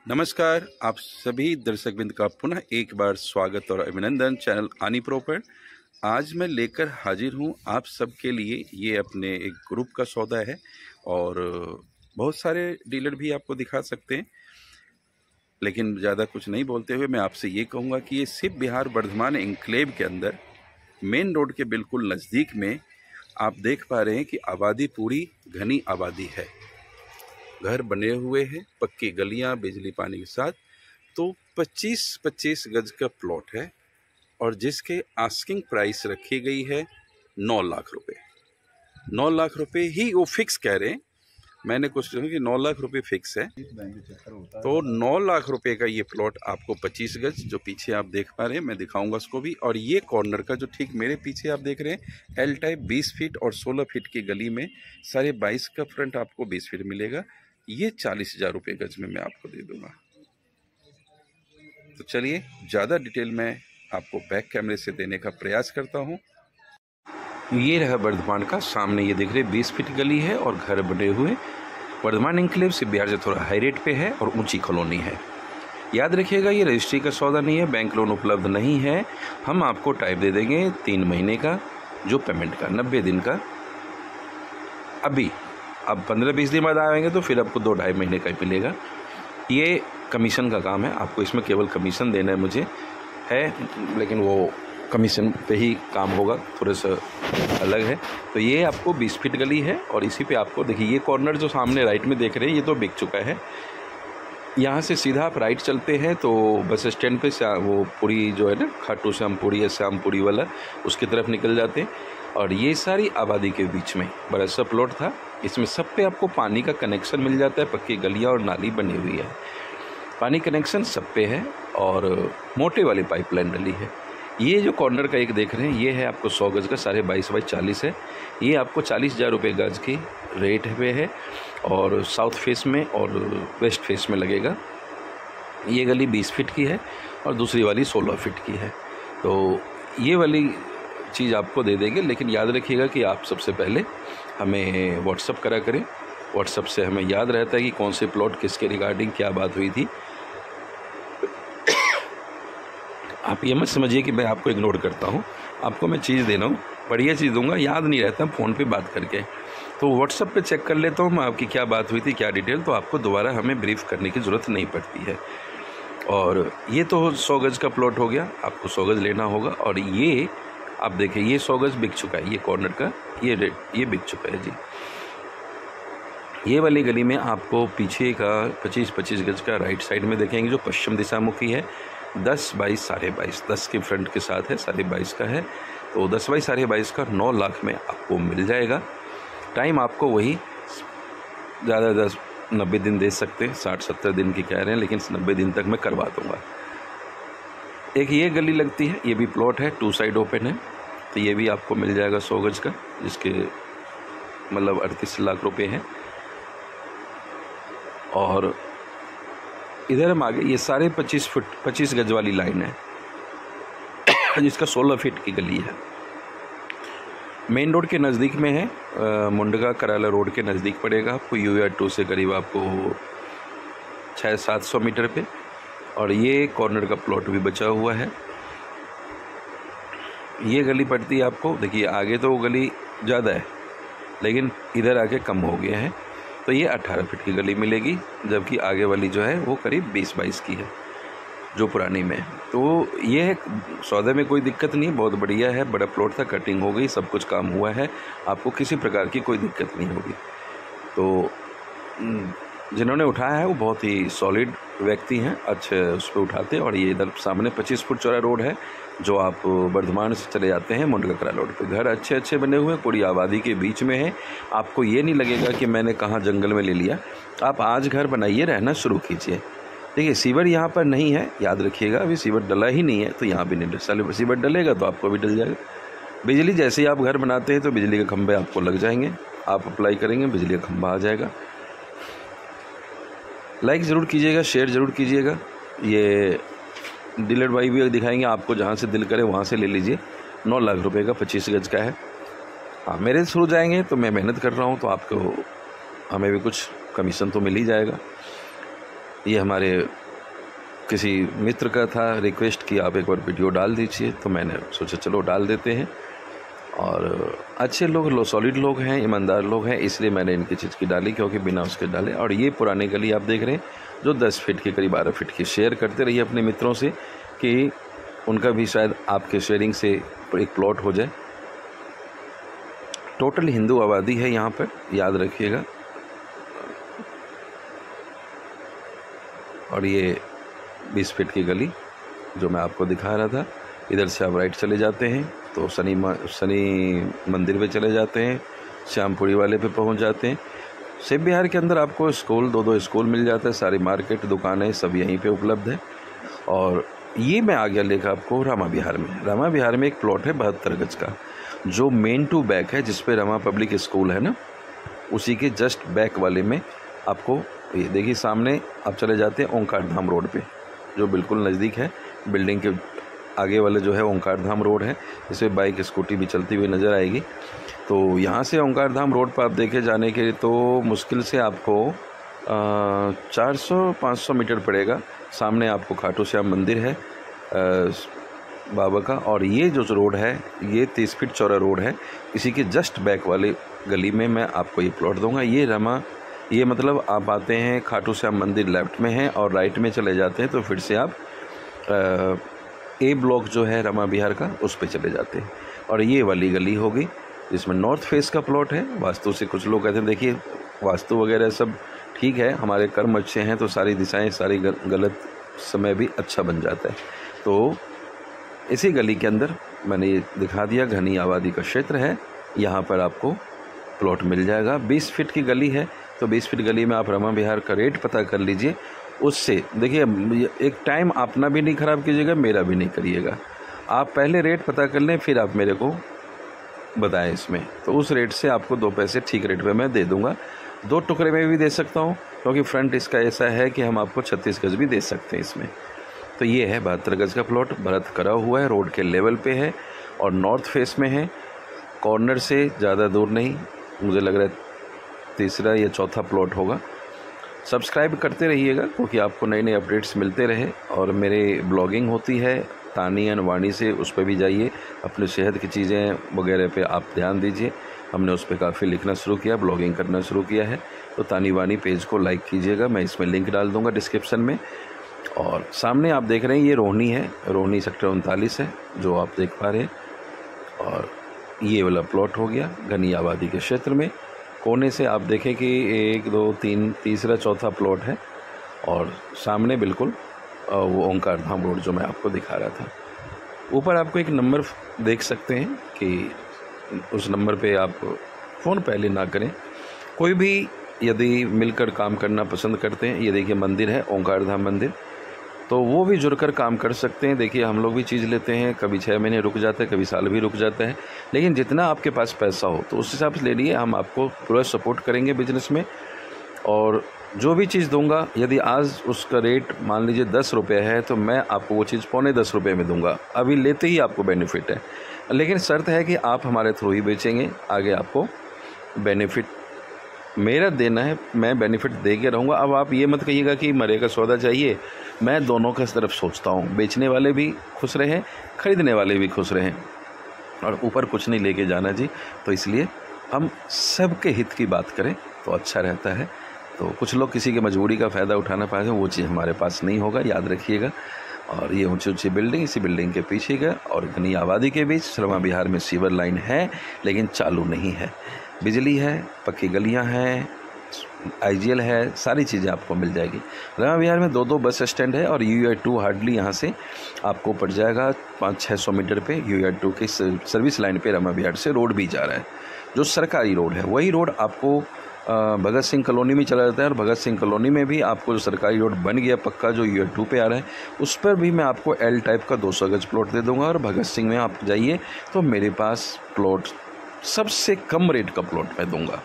नमस्कार, आप सभी दर्शकवृंद का पुनः एक बार स्वागत और अभिनंदन चैनल आनी प्रो पर। आज मैं लेकर हाजिर हूं आप सबके लिए ये अपने एक ग्रुप का सौदा है और बहुत सारे डीलर भी आपको दिखा सकते हैं, लेकिन ज़्यादा कुछ नहीं बोलते हुए मैं आपसे ये कहूँगा कि ये सिर्फ बिहार वर्धमान एन्क्लेव के अंदर मेन रोड के बिल्कुल नज़दीक में आप देख पा रहे हैं कि आबादी पूरी घनी आबादी है। घर बने हुए हैं, पक्की गलियां, बिजली पानी के साथ। तो 25-25 गज का प्लॉट है और जिसके आस्किंग प्राइस रखी गई है 9 लाख रुपए। 9 लाख रुपए ही वो फिक्स कह रहे हैं। मैंने कुछ सुना कि 9 लाख रुपए फिक्स है, तो 9 लाख रुपए का ये प्लॉट आपको 25 गज जो पीछे आप देख पा रहे हैं, मैं दिखाऊंगा उसको भी। और ये कॉर्नर का जो ठीक मेरे पीछे आप देख रहे हैं एल टाइप 20 फीट और 16 फीट की गली में 22.5 का फ्रंट आपको 20 फीट मिलेगा। ये 40,000 रुपये गज में मैं आपको दे दूंगा। तो चलिए ज़्यादा डिटेल मैं आपको बैक कैमरे से देने का प्रयास करता हूँ। ये रहा वर्धमान का, सामने ये देख रहे 20 फीट गली है और घर बने हुए। वर्धमान एन्क्लेव से बिहार से थोड़ा हाई रेट पे है और ऊंची कॉलोनी है। याद रखिएगा ये रजिस्ट्री का सौदा नहीं है, बैंक लोन उपलब्ध नहीं है। हम आपको टाइप दे देंगे 3 महीने का जो पेमेंट का 90 दिन का। अभी अब 15-20 दिन बाद आएंगे तो फिर आपको 2-2.5 महीने का ही मिलेगा। ये कमीशन का काम है, आपको इसमें केवल कमीशन देना है मुझे है, लेकिन वो कमीशन पे ही काम होगा, थोड़ा सा अलग है। तो ये आपको 20 फीट गली है और इसी पे आपको देखिए ये कॉर्नर जो सामने राइट में देख रहे हैं ये तो बिक चुका है। यहाँ से सीधा आप राइट चलते हैं तो बस स्टैंड पे वो पूरी जो है ना खाटू श्यामपुरी या श्यामपुरी वाला उसकी तरफ निकल जाते हैं। और ये सारी आबादी के बीच में बड़ा सा प्लॉट था, इसमें सब पे आपको पानी का कनेक्शन मिल जाता है। पक्की गलियाँ और नाली बनी हुई है, पानी कनेक्शन सब पे है और मोटे वाली पाइपलाइन डली है। ये जो कॉर्नर का एक देख रहे हैं ये है आपको 100 गज का, 22.5 बाई 40 है। ये आपको 40,000 रुपये गज की रेट पे है और साउथ फेस में और वेस्ट फेस में लगेगा। ये गली 20 फीट की है और दूसरी वाली 16 फीट की है। तो ये वाली चीज़ आपको दे देंगे, लेकिन याद रखिएगा कि आप सबसे पहले हमें व्हाट्सअप करा करें। व्हाट्सअप से हमें याद रहता है कि कौन से प्लॉट किसके रिगार्डिंग क्या बात हुई थी। आप ये मत समझिए कि मैं आपको इग्नोर करता हूँ, आपको मैं चीज़ दे रहा हूँ, बढ़िया चीज़ दूंगा, याद नहीं रहता फ़ोन पे बात करके। तो व्हाट्सअप पे चेक कर लेता हूँ मैं आपकी क्या बात हुई थी, क्या डिटेल, तो आपको दोबारा हमें ब्रीफ करने की ज़रूरत नहीं पड़ती है। और ये तो 100 गज का प्लॉट हो गया, आपको 100 गज लेना होगा। और ये आप देखिए ये 100 गज बिक चुका है, ये कॉर्नर का ये रेट ये बिक चुका है जी। ये वाली गली में आपको पीछे का 25-25 गज का राइट साइड में देखेंगे जो पश्चिम दिशा मुखी है, 10 बाई 22.5, 10 के फ्रंट के साथ है, 22.5 का है। तो 10 बाई 22.5 का 9 लाख में आपको मिल जाएगा। टाइम आपको वही ज़्यादा 90 दिन दे सकते हैं, 60-70 दिन की कह रहे हैं, लेकिन 90 दिन तक मैं करवा दूँगा। एक ये गली लगती है, ये भी प्लॉट है, 2 साइड ओपन है, तो ये भी आपको मिल जाएगा 100 गज का, जिसके मतलब 38 लाख रुपए हैं। और इधर हम आगे ये सारे 25 गज वाली लाइन है जिसका 16 फीट की गली है, मेन रोड के नज़दीक में है। मुंडगा कराला रोड के नज़दीक पड़ेगा आपको, UR2 से करीब आपको 600-700 मीटर पे। और ये कॉर्नर का प्लॉट भी बचा हुआ है। ये गली पड़ती है आपको, देखिए आगे तो वो गली ज़्यादा है लेकिन इधर आके कम हो गया है, तो ये 18 फीट की गली मिलेगी, जबकि आगे वाली जो है वो करीब 20-22 की है जो पुरानी में है। तो ये सौदे में कोई दिक्कत नहीं, बहुत बढ़िया है, बड़ा प्लॉट था, कटिंग हो गई, सब कुछ काम हुआ है, आपको किसी प्रकार की कोई दिक्कत नहीं होगी। तो जिन्होंने उठाया है वो बहुत ही सॉलिड व्यक्ति हैं, अच्छे उस पर उठाते हैं। और ये इधर सामने 25 फुट चौड़ा रोड है जो आप वर्धमान से चले जाते हैं मुंडका करा रोड पे। घर अच्छे अच्छे बने हुए हैं, पूरी आबादी के बीच में है। आपको ये नहीं लगेगा कि मैंने कहाँ जंगल में ले लिया। आप आज घर बनाइए, रहना शुरू कीजिए। देखिए सीवर यहाँ पर नहीं है, याद रखिएगा, अभी सीवर डला ही नहीं है, तो यहाँ भी नहीं सीवर डलेगा तो आपको भी डल जाएगा। बिजली जैसे ही आप घर बनाते हैं तो बिजली के खंभे आपको लग जाएंगे, आप अप्लाई करेंगे बिजली का खंभा आ जाएगा। लाइक ज़रूर कीजिएगा, शेयर ज़रूर कीजिएगा। ये डीलर भाई भी दिखाएंगे आपको, जहाँ से दिल करे वहाँ से ले लीजिए। 9 लाख रुपए का 25 गज का है। हाँ, मेरे थ्रू जाएंगे तो मैं मेहनत कर रहा हूँ, तो आपको हमें भी कुछ कमीशन तो मिल ही जाएगा। ये हमारे किसी मित्र का था रिक्वेस्ट कि आप एक बार वीडियो डाल दीजिए, तो मैंने सोचा चलो डाल देते हैं। और अच्छे लोग सॉलिड लोग हैं, ईमानदार लोग हैं, इसलिए मैंने इनकी चीज़ की डाली, क्योंकि बिना उसके डाले। और ये पुरानी गली आप देख रहे हैं जो 10 फीट के करीब 12 फीट की, शेयर करते रहिए अपने मित्रों से कि उनका भी शायद आपके शेयरिंग से एक प्लॉट हो जाए। टोटल हिंदू आबादी है यहाँ पर, याद रखिएगा। और ये 20 फीट की गली जो मैं आपको दिखा रहा था, इधर से आप राइट चले जाते हैं तो शनि मंदिर पे चले जाते हैं, श्यामपुरी वाले पे पहुंच जाते हैं। शिव विहार के अंदर आपको स्कूल, 2 स्कूल मिल जाता है, सारी मार्केट, दुकानें सब यहीं पे उपलब्ध है। और ये मैं आ गया लेकर आपको रामा विहार में। रामा विहार में एक प्लॉट है 72 गज का, जो मेन टू बैक है, जिस पे रमा पब्लिक स्कूल है ना, उसी के जस्ट बैक वाले में आपको ये देखिए सामने आप चले जाते हैं ओंकार धाम रोड पे, जो बिल्कुल नज़दीक है। बिल्डिंग के आगे वाले जो है ओंकार धाम रोड है, इसमें बाइक स्कूटी भी चलती हुई नज़र आएगी। तो यहाँ से ओंकार धाम रोड पर आप देखे जाने के लिए तो मुश्किल से आपको 400-500 मीटर पड़ेगा। सामने आपको खाटू श्याम मंदिर है बाबा का। और ये जो रोड है ये 30 फीट चौड़ा रोड है, इसी के जस्ट बैक वाले गली में मैं आपको ये प्लॉट दूंगा। ये मतलब आप आते हैं खाटू श्याम मंदिर लेफ्ट में है और राइट में चले जाते हैं तो फिर से आप ए ब्लॉक जो है रमा विहार का उस पे चले जाते हैं। और ये वाली गली होगी जिसमें नॉर्थ फेस का प्लॉट है। वास्तु से कुछ लोग कहते हैं देखिए वास्तु वगैरह सब ठीक है, हमारे कर्म अच्छे हैं तो सारी दिशाएं, सारी गलत समय भी अच्छा बन जाता है। तो इसी गली के अंदर मैंने ये दिखा दिया, घनी आबादी का क्षेत्र है, यहाँ पर आपको प्लॉट मिल जाएगा। 20 फीट की गली है, तो 20 फीट गली में आप रमा विहार का रेट पता कर लीजिए। उससे देखिए एक टाइम अपना भी नहीं ख़राब कीजिएगा, मेरा भी नहीं करिएगा। आप पहले रेट पता कर लें, फिर आप मेरे को बताएं इसमें, तो उस रेट से आपको 2 पैसे ठीक रेट पे मैं दे दूंगा। 2 टुकड़े में भी दे सकता हूँ, क्योंकि फ्रंट इसका ऐसा है कि हम आपको 36 गज भी दे सकते हैं इसमें। तो ये है 72 गज का प्लॉट, भरत करा हुआ है, रोड के लेवल पे है और नॉर्थ फेस में है, कॉर्नर से ज़्यादा दूर नहीं, मुझे लग रहा है तीसरा या चौथा प्लॉट होगा। सब्सक्राइब करते रहिएगा क्योंकि आपको नए नए अपडेट्स मिलते रहे। और मेरे ब्लॉगिंग होती है तानी एंड वाणी से, उस पर भी जाइए, अपने सेहत की चीज़ें वगैरह पे आप ध्यान दीजिए। हमने उस पर काफ़ी लिखना शुरू किया, ब्लॉगिंग करना शुरू किया है। तो तानी वाणी पेज को लाइक कीजिएगा, मैं इसमें लिंक डाल दूँगा डिस्क्रिप्शन में। और सामने आप देख रहे हैं ये रोहिणी है, रोहिणी सेक्टर 39 है जो आप देख पा रहे हैं। और ये वाला प्लॉट हो गया घनी आबादी के क्षेत्र में। कोने से आप देखें कि 1 2 3 तीसरा चौथा प्लॉट है और सामने बिल्कुल वो ओंकार धाम रोड जो मैं आपको दिखा रहा था। ऊपर आपको एक नंबर देख सकते हैं कि उस नंबर पे आप फ़ोन पहले ना करें। कोई भी यदि मिलकर काम करना पसंद करते हैं, ये देखिए मंदिर है ओंकार धाम मंदिर, तो वो भी जुड़कर काम कर सकते हैं। देखिए हम लोग भी चीज़ लेते हैं, कभी 6 महीने रुक जाता है, कभी साल भी रुक जाता है, लेकिन जितना आपके पास पैसा हो तो उस हिसाब से ले लिए, हम आपको पूरा सपोर्ट करेंगे बिजनेस में। और जो भी चीज़ दूंगा, यदि आज उसका रेट मान लीजिए 10 रुपये है तो मैं आपको वो चीज़ ₹10.25 रुपये में दूंगा, अभी लेते ही आपको बेनिफिट है। लेकिन शर्त है कि आप हमारे थ्रू ही बेचेंगे, आगे आपको बेनिफिट मेरा देना है, मैं बेनिफिट दे के रहूँगा। अब आप ये मत कहिएगा कि मरे का सौदा चाहिए, मैं दोनों की तरफ सोचता हूँ, बेचने वाले भी खुश रहें, ख़रीदने वाले भी खुश रहें, और ऊपर कुछ नहीं लेके जाना जी। तो इसलिए हम सबके हित की बात करें तो अच्छा रहता है। तो कुछ लोग किसी की मजबूरी का फ़ायदा उठाना पाते हैं, वो चीज़ हमारे पास नहीं होगा, याद रखिएगा। और ये ऊंची ऊंची बिल्डिंग, इसी बिल्डिंग के पीछे का और घनी आबादी के बीच रमा विहार में सीवर लाइन है लेकिन चालू नहीं है, बिजली है, पक्की गलियां हैं, IGL है, सारी चीज़ें आपको मिल जाएगी। रमा विहार में 2 बस स्टैंड है और UI2 हार्डली यहाँ से आपको पड़ जाएगा 500-600 मीटर पे। UI2 की सर्विस लाइन पे रमा विहार से रोड भी जा रहा है, जो सरकारी रोड है। वही रोड आपको भगत सिंह कॉलोनी में चला जाता है, और भगत सिंह कॉलोनी में भी आपको जो सरकारी रोड बन गया पक्का, जो UI2 पे आ रहा है, उस पर भी मैं आपको L टाइप का 200 गज प्लॉट दे दूंगा। और भगत सिंह में आप जाइए तो मेरे पास प्लॉट सबसे कम रेट का प्लॉट मैं दूंगा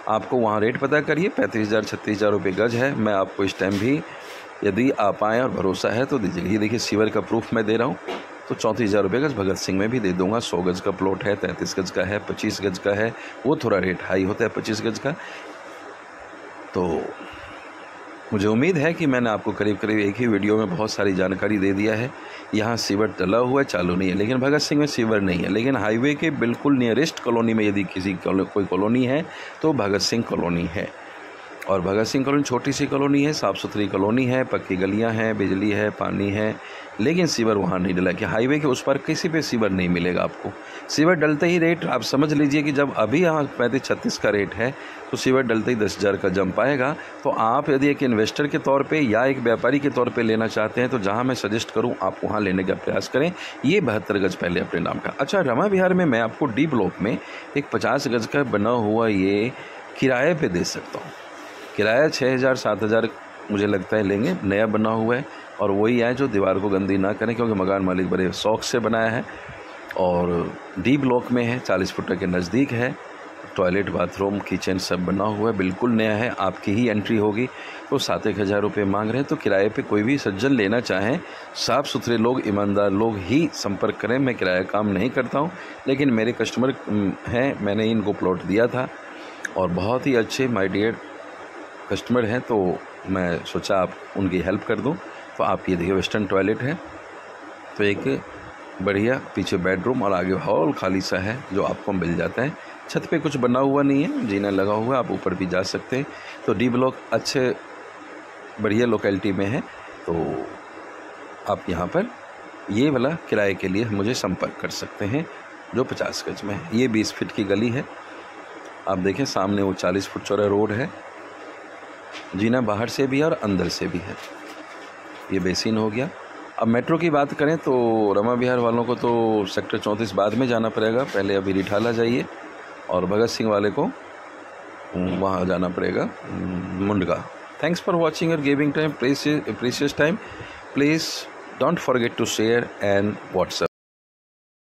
आपको। वहाँ रेट पता करिए, 35,000-36,000 रुपये गज है। मैं आपको इस टाइम भी यदि आप आएँ और भरोसा है तो दीजिए। ये देखिए सीवर का प्रूफ मैं दे रहा हूँ, तो 34,000 रुपये गज भगत सिंह में भी दे दूंगा। 100 गज का प्लॉट है, 33 गज का है, 25 गज का है, वो थोड़ा रेट हाई होता है 25 गज का। तो मुझे उम्मीद है कि मैंने आपको करीब करीब एक ही वीडियो में बहुत सारी जानकारी दे दिया है। यहाँ सीवर डला हुआ है, चालू नहीं है, लेकिन भगत सिंह में सीवर नहीं है। लेकिन हाईवे के बिल्कुल नियरेस्ट कॉलोनी में यदि कोई कॉलोनी है तो भगत सिंह कॉलोनी है। और भगत सिंह कॉलोनी छोटी सी कॉलोनी है, साफ़ सुथरी कॉलोनी है, पक्की गलियां हैं, बिजली है, पानी है, लेकिन सीवर वहाँ नहीं डला। कि हाईवे के उस पर किसी पे सीवर नहीं मिलेगा आपको। सीवर डलते ही रेट आप समझ लीजिए कि जब अभी यहाँ 35-36 का रेट है तो सीवर डलते ही 10,000 का जंप आएगा। तो आप यदि एक इन्वेस्टर के तौर पे या एक व्यापारी के तौर पे लेना चाहते हैं तो जहाँ मैं सजेस्ट करूँ आप वहाँ लेने का प्रयास करें। ये 72 गज पहले अपने नाम का। अच्छा, रमा विहार में मैं आपको डी ब्लॉक में एक 50 गज का बना हुआ ये किराए पर दे सकता हूँ। किराया 6,000-7,000 मुझे लगता है लेंगे। नया बना हुआ है और वही है जो दीवार को गंदी ना करें, क्योंकि मकान मालिक बड़े शौक से बनाया है और डी ब्लॉक में है, 40 फुट के नज़दीक है। टॉयलेट, बाथरूम, किचन सब बना हुआ है, बिल्कुल नया है। आपकी ही एंट्री होगी। तो 7,000 रुपये मांग रहे हैं। तो किराए पे कोई भी सज्जन लेना चाहें, साफ़ सुथरे लोग, ईमानदार लोग ही संपर्क करें। मैं किराया काम नहीं करता हूँ, लेकिन मेरे कस्टमर हैं, मैंने इनको प्लॉट दिया था और बहुत ही अच्छे माय डियर कस्टमर हैं, तो मैं सोचा आप उनकी हेल्प कर दूं। तो आप ये देखिए, वेस्टर्न टॉयलेट है, तो एक बढ़िया पीछे बेडरूम और आगे हॉल खाली सा है जो आपको मिल जाता है। छत पे कुछ बना हुआ नहीं है, जीना लगा हुआ है, आप ऊपर भी जा सकते हैं। तो डी ब्लॉक अच्छे बढ़िया लोकेलिटी में है। तो आप यहाँ पर ये वाला किराए के लिए मुझे संपर्क कर सकते हैं जो 50 गज में है। ये 20 फीट की गली है। आप देखें सामने वो 40 फुट चौड़ा रोड है। जीना बाहर से भी है और अंदर से भी है। ये बेसिन हो गया। अब मेट्रो की बात करें तो रमा विहार वालों को तो सेक्टर 34 बाद में जाना पड़ेगा, पहले अभी रिठाला जाइए, और भगत सिंह वाले को वहाँ जाना पड़ेगा मुंडगा। थैंक्स फॉर वॉचिंग और giving time, precious time. Please don't forget to share and WhatsApp.